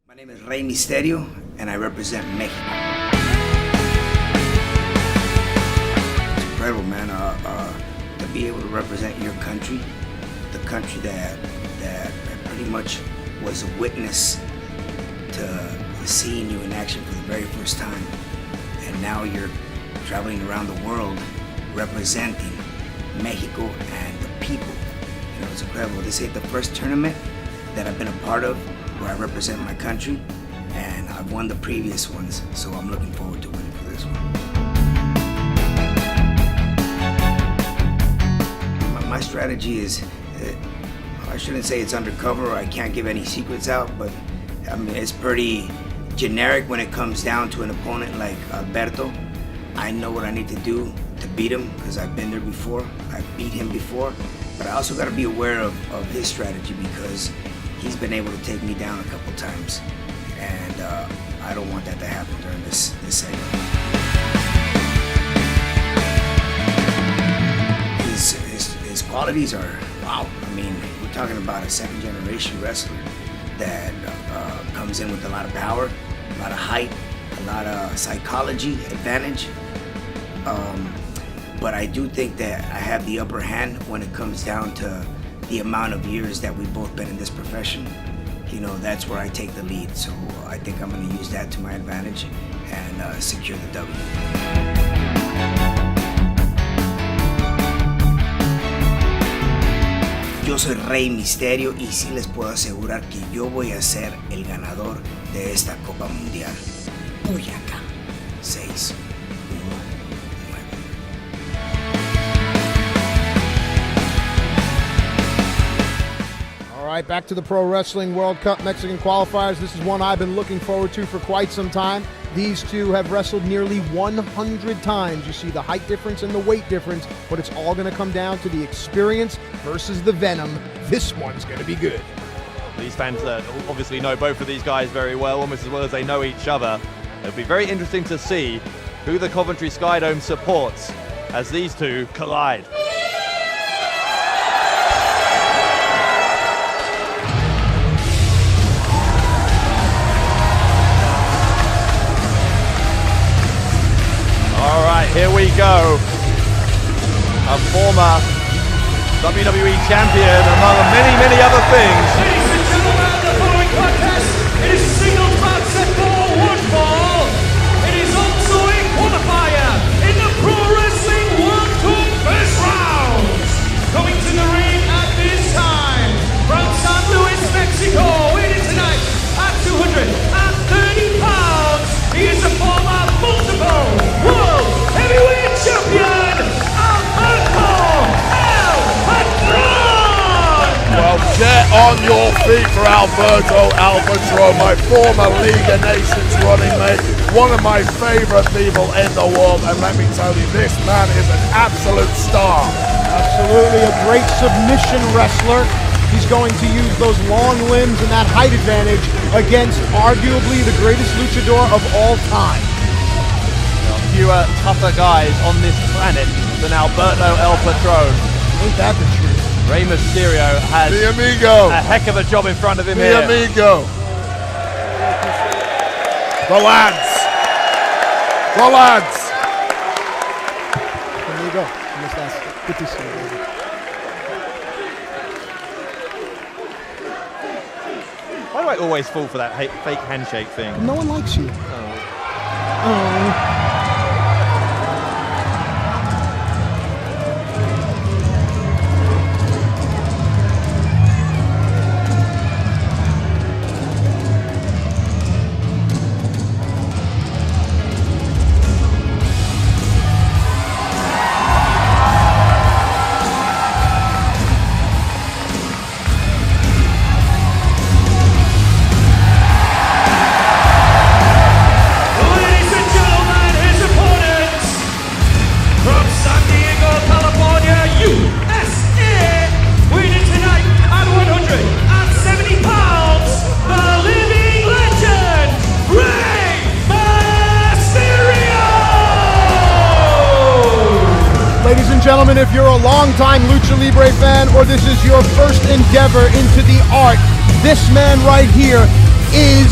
My name is Reymisteryo, and I represent Mexico. It's incredible, man, to be able to represent your country, the country that pretty much was a witness to seeing you in action for the very first time, and now you're traveling around the world representing Mexico and the people. You know, it's incredible. This ain't the first tournament that I've been a part of where I represent my country, and I've won the previous ones, so I'm looking forward to winning for this one. My strategy is, I shouldn't say it's undercover, or I can't give any secrets out, but I mean, it's pretty generic when it comes down to an opponent like Alberto. I know what I need to do to beat him because I've been there before. I've beat him before, but I also got to be aware of his strategy because he's been able to take me down a couple times, and I don't want that to happen during this segment. His qualities are wow. I mean, we're talking about a second-generation wrestler that comes in with a lot of power, a lot of height, a lot of psychology advantage. But I do think that I have the upper hand when it comes down to the amount of years that we've both been in this profession. You know, that's where I take the lead. So I think I'm going to use that to my advantage and secure the W. Yo soy Reymisteryo y sí les puedo asegurar que yo voy a ser el ganador de esta Copa Mundial. Boyacá 6. All right, back to the Pro Wrestling World Cup Mexican qualifiers. This is one I've been looking forward to for quite some time. These two have wrestled nearly 100 times. You see the height difference and the weight difference, but it's all going to come down to the experience versus the venom. This one's going to be good. These fans obviously know both of these guys very well, almost as well as they know each other. It'll be very interesting to see who the Coventry Skydome supports as these two collide. All right, here we go. A former WWE champion, among many, many other things. Ladies and gentlemen, the following contest is single match set for one fall. It is also a qualifier in the Pro Wrestling World Cup first round. Coming to the ring at this time from San Luis, Mexico, weighing tonight at 230 pounds. He is a former multiple world heavyweight champion, alberto. Well, get on your feet for Alberto Albatro, my former League of Nations running mate, one of my favorite people in the world, and let me tell you, this man is an absolute star. Absolutely a great submission wrestler. He's going to use those long limbs and that height advantage against arguably the greatest luchador of all time. Fewer tougher guys on this planet than Alberto El Patron. Ain't that the truth? Reymisteryo has The amigo. a heck of a job in front of him The here. amigo. The lads. The lads. There you go. Good to see you, baby. Why do I always fall for that fake handshake thing? No one likes you. Oh. Gentlemen, if you're a longtime Lucha Libre fan or this is your first endeavor into the art, this man right here is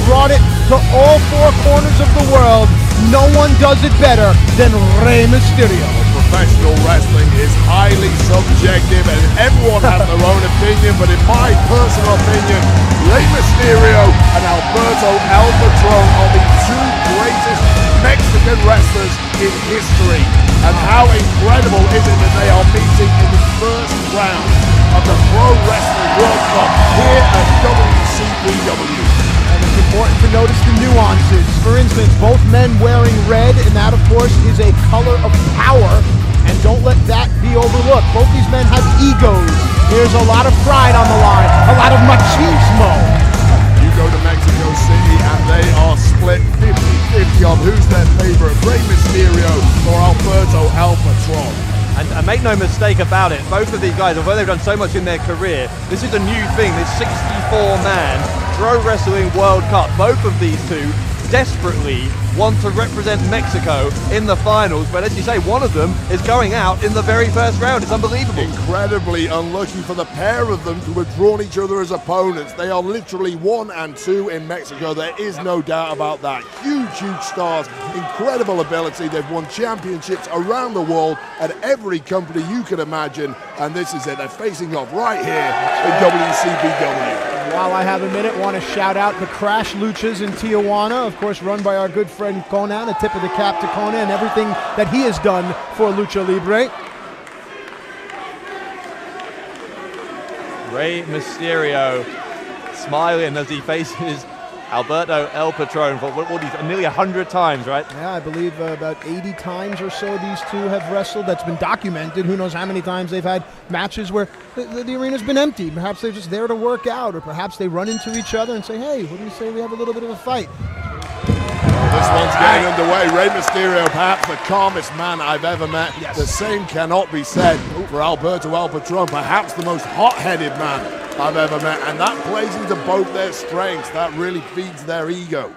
brought it to all four corners of the world. No one does it better than Reymisteryo. Professional wrestling is highly subjective and everyone has their own opinion, but in my personal opinion, Reymisteryo and Alberto El Patron are the two greatest Mexican wrestlers in history. And how incredible is it that they are meeting in the first round of the Pro Wrestling World Cup here at WCPW. And it's important to notice the nuances. For instance, both men wearing red, and that, of course, is a color of power. And don't let that be overlooked. Both these men have egos. There's a lot of pride on the line, a lot of machismo. You go to Mexico City and they are split 50-50 on who's their favorite, Reymisteryo or Alberto El Patron. And make no mistake about it, both of these guys, although they've done so much in their career, this is a new thing, this 64-man Pro Wrestling World Cup. Both of these two desperately want to represent Mexico in the finals, but as you say, one of them is going out in the very first round. It's unbelievable. Incredibly unlucky for the pair of them to have drawn each other as opponents. They are literally 1 and 2 in Mexico. There is no doubt about that. Huge stars, incredible ability. They've won championships around the world at every company you can imagine, and this is it. They're facing off right here in WCPW. While I have a minute, want to shout out the Crash Luchas in Tijuana, of course run by our good friend Conan, a tip of the cap to Conan and everything that he has done for Lucha Libre. Reymisteryo smiling as he faces Alberto El Patron for nearly 100 times, right? Yeah, I believe about 80 times or so these two have wrestled. That's been documented. Who knows how many times they've had matches where the arena's been empty. Perhaps they're just there to work out, or perhaps they run into each other and say, hey, what do you say we have a little bit of a fight? This one's getting underway. Reymisteryo, perhaps the calmest man I've ever met. Yes. The same cannot be said for Alberto El Patron, perhaps the most hot-headed man I've ever met. And that plays into both their strengths. That really feeds their ego.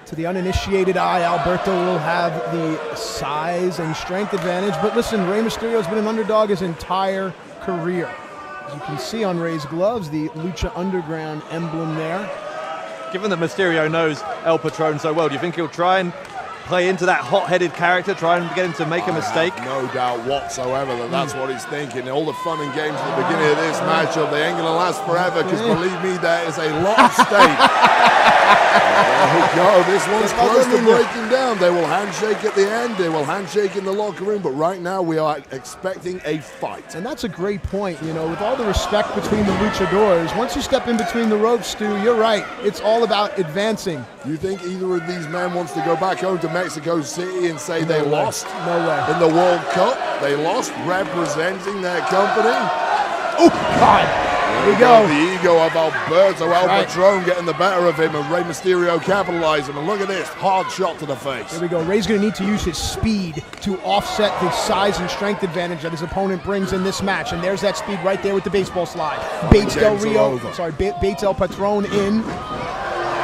To the uninitiated eye, Alberto will have the size and strength advantage. But listen, Reymisteryo has been an underdog his entire career. As you can see on Rey's gloves, the Lucha Underground emblem there. Given that Mysterio knows El Patron so well, do you think he'll try and play into that hot-headed character, try and get him to make a mistake? No doubt whatsoever that that's what he's thinking. All the fun and games at the beginning of this matchup, they ain't going to last forever, because believe me, there is a lot of stake. There we go. This one's close to breaking down. They will handshake at the end. They will handshake in the locker room. But right now, we are expecting a fight. And that's a great point. You know, with all the respect between the luchadors, once you step in between the ropes, Stu, you're right. It's all about advancing. You think either of these men wants to go back home to Mexico City and say they lost? No way. In the World Cup, they lost representing their company. Oh, God. Here we go. The ego of Alberto El Patron getting the better of him, and Reymisteryo capitalizing. And look at this, hard shot to the face. Here we go. Rey's going to need to use his speed to offset the size and strength advantage that his opponent brings in this match. And there's that speed right there with the baseball slide. Bates El Patron in.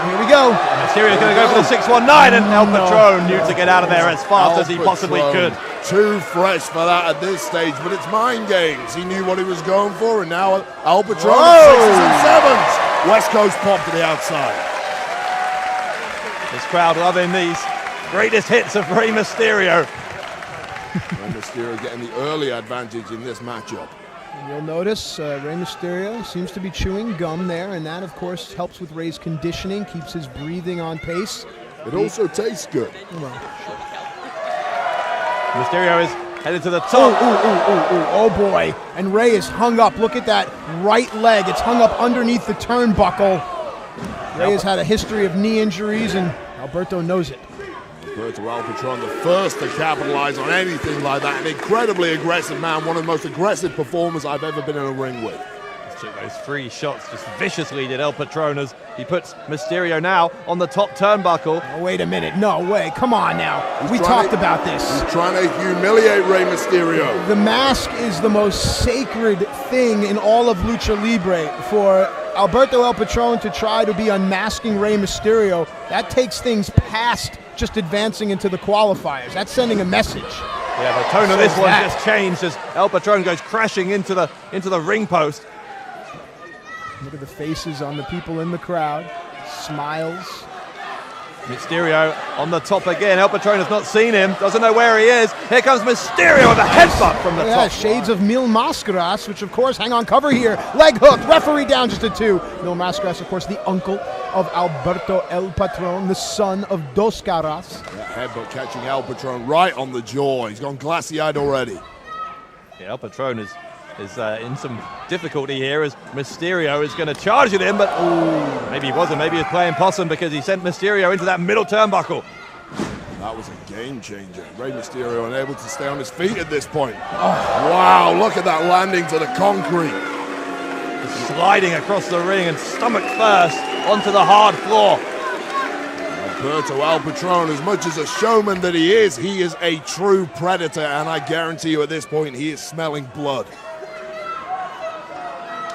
Here we go. Mysterio's going to go for the 619, and El Patron knew to get out of there as fast as he possibly could. Too fresh for that at this stage, but it's mind games. He knew what he was going for, and now El Patron at 6s and 7s. West Coast pop to the outside. This crowd loving these greatest hits of Reymisteryo. Reymisteryo getting the early advantage in this matchup. And you'll notice Reymisteryo seems to be chewing gum there, and that, of course, helps with Rey's conditioning, keeps his breathing on pace. It also tastes good. Mysterio is headed to the top. Oh boy. And Rey is hung up. Look at that right leg. It's hung up underneath the turnbuckle. Rey has had a history of knee injuries, and Alberto knows it. Alberto El Patron, the first to capitalize on anything like that. An incredibly aggressive man, one of the most aggressive performers I've ever been in a ring with. Took those 3 shots just viciously, did El Patron, as he puts Mysterio now on the top turnbuckle. Oh, wait a minute. No way. Come on now. We talked about this. He's trying to humiliate Reymisteryo. The mask is the most sacred thing in all of Lucha Libre. For Alberto El Patron to try to be unmasking Reymisteryo, that takes things past just advancing into the qualifiers. That's sending a message. Yeah, the tone of this one just changed as El Patron goes crashing into the ring post. Look at the faces on the people in the crowd. smiles. Mysterio on the top again. El Patron has not seen him, doesn't know where he is. Here comes Mysterio with a headbutt from the top. Shades of Mil Mascaras, which of course hang on cover here. Leg hook, referee down just a 2. Mil Mascaras, of course, the uncle of Alberto El Patron, the son of Dos Caras. That headbutt catching El Patron right on the jaw. He's gone glassy-eyed already. Yeah, El Patron is in some difficulty here as Mysterio is going to charge at him, but maybe he wasn't. Maybe he was playing possum because he sent Mysterio into that middle turnbuckle. That was a game changer. Rey Mysterio unable to stay on his feet at this point. Oh, wow, look at that landing to the concrete. Sliding across the ring and stomach first onto the hard floor. Alberto El Patron, as much as a showman that he is a true predator, and I guarantee you at this point he is smelling blood.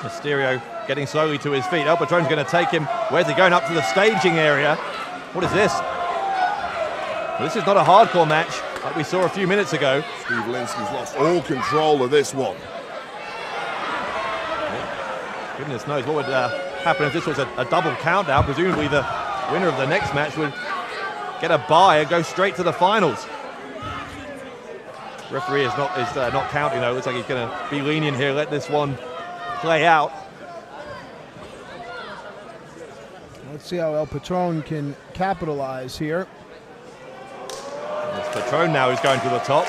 Mysterio getting slowly to his feet. El Patron's going to take him. Where's he going? Up to the staging area. What is this? Well, this is not a hardcore match like we saw a few minutes ago. Steve Linsky's lost all control of this one. Goodness knows what would happen if this was a double countdown. Presumably the winner of the next match would get a bye and go straight to the finals. Referee is not counting though. Looks like he's going to be lenient here. Let this one play out. Let's see how El Patron can capitalize here. It's Patron now who's going to the top,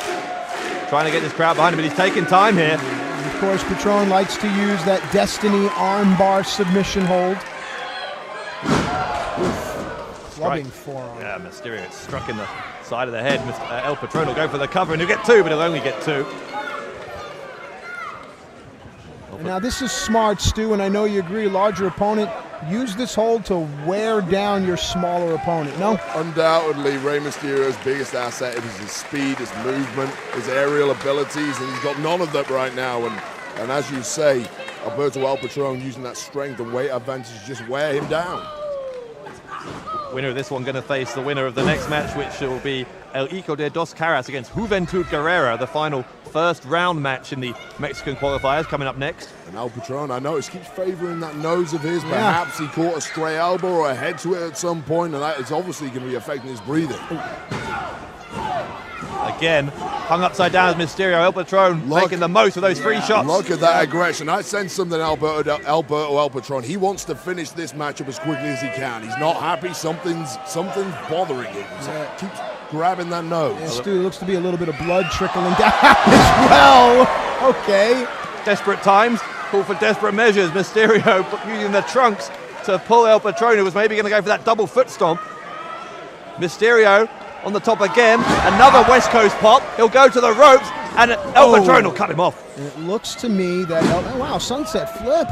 trying to get this crowd behind him, but he's taking time here. And of course, Patron likes to use that Destiny armbar submission hold. Clubbing forearm. Yeah, Mysterio it's struck in the side of the head. El Patron will go for the cover and he'll get 2, but he'll only get 2. Now this is smart, Stu, and I know you agree, larger opponent, use this hold to wear down your smaller opponent, no? Undoubtedly, Rey Mysterio's biggest asset is his speed, his movement, his aerial abilities, and he's got none of that right now. And as you say, Alberto El Patron using that strength and weight advantage to just wear him down. Winner of this one going to face the winner of the next match, which will be El Hijo de Dos Caras against Juventud Guerrera, the final first round match in the Mexican qualifiers coming up next. And El Patron, I noticed, keeps favoring that nose of his. Perhaps he caught a stray elbow or a head to it at some point, and that is obviously going to be affecting his breathing. Again, hung upside down as Mysterio. El Patron making the most of those free shots. Look at that aggression. I sense something, Alberto El Patron. He wants to finish this matchup as quickly as he can. He's not happy. Something's bothering him. So keeps grabbing that nose. Yeah, Stu, looks to be a little bit of blood trickling down as well. Okay. Desperate times call for desperate measures. Mysterio using the trunks to pull El Patron, who was maybe going to go for that double foot stomp. Mysterio on the top again, another West Coast pop. He'll go to the ropes, and El Patron will cut him off. And it looks to me that wow, sunset flip.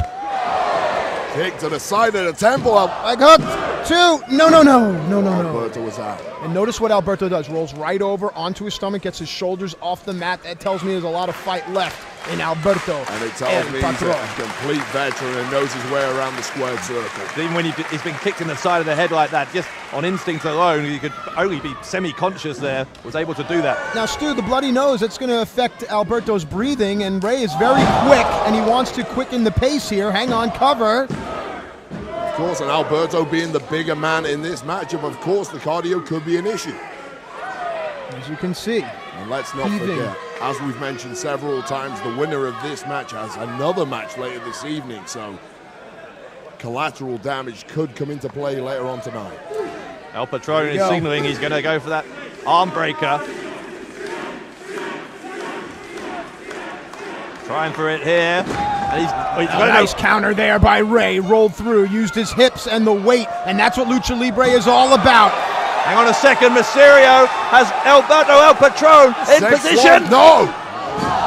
Kick to the side of the temple. Like hook, 2. No. Alberto was out. And notice what Alberto does. Rolls right over onto his stomach, gets his shoulders off the mat. That tells me there's a lot of fight left in Alberto. And it tells me he's a complete veteran and knows his way around the squared circle. Even when he's been kicked in the side of the head like that, just on instinct alone, he could only be semi-conscious there, was able to do that. Now, Stu, the bloody nose, that's going to affect Alberto's breathing, and Rey is very quick, and he wants to quicken the pace here. Hang on, cover. Of course, and Alberto being the bigger man in this matchup, of course, the cardio could be an issue. As you can see. And let's not forget, as we've mentioned several times, the winner of this match has another match later this evening, so collateral damage could come into play later on tonight. El Patron is signaling he's going to go for that arm breaker. Trying for it here. And he's got a nice counter there by Rey. Rolled through, used his hips and the weight, and that's what Lucha Libre is all about. Hang on a second, Mysterio has Alberto El Patron in position. No!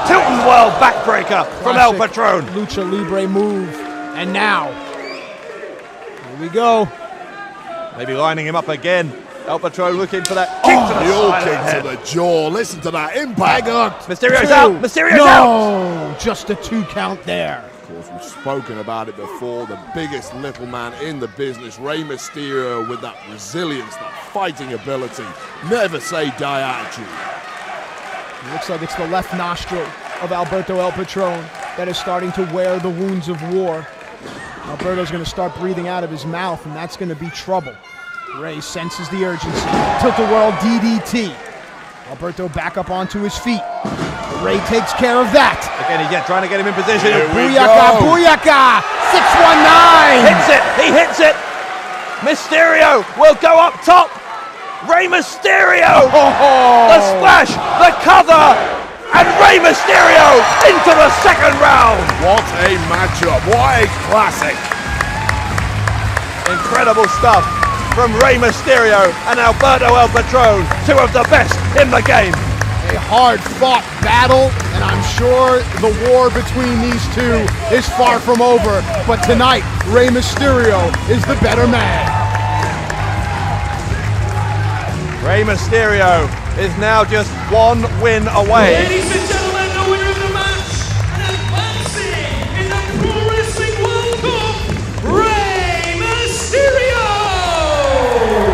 Tilton World backbreaker from El Patron. Lucha Libre move. And now, here we go. Maybe lining him up again. El Patron looking for that kick to the side kick to the jaw. Listen to that impact. Mysterio's out. Mysterio's out. No, just a 2 count there. Of course, we've spoken about it before. The biggest little man in the business, Rey Mysterio, with that resilience, that fighting ability, never say die attitude. It looks like it's the left nostril of Alberto El Patron that is starting to wear the wounds of war. Alberto's going to start breathing out of his mouth, and that's going to be trouble. Rey senses the urgency. Tilt-a-whirl DDT. Alberto back up onto his feet. Rey takes care of that. Again, he's trying to get him in position. Booyaka, booyaka! 619! Hits it! He hits it! Mysterio will go up top! Reymisteryo! The splash! The cover! And Reymisteryo into the second round! What a matchup. What a classic. Incredible stuff from Reymisteryo and Alberto El Patron, two of the best in the game. A hard-fought battle, and I'm sure the war between these two is far from over. But tonight, Reymisteryo is the better man. Reymisteryo is now just one win away. Ladies and gentlemen, the winner of the match and advancing in the Pro Wrestling World Cup, Reymisteryo!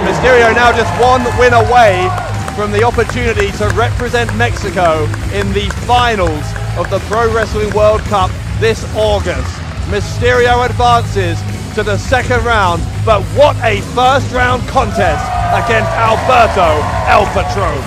Mysterio now just one win away from the opportunity to represent Mexico in the finals of the Pro Wrestling World Cup this August. Mysterio advances to the second round, but what a first round contest against Alberto El Patron.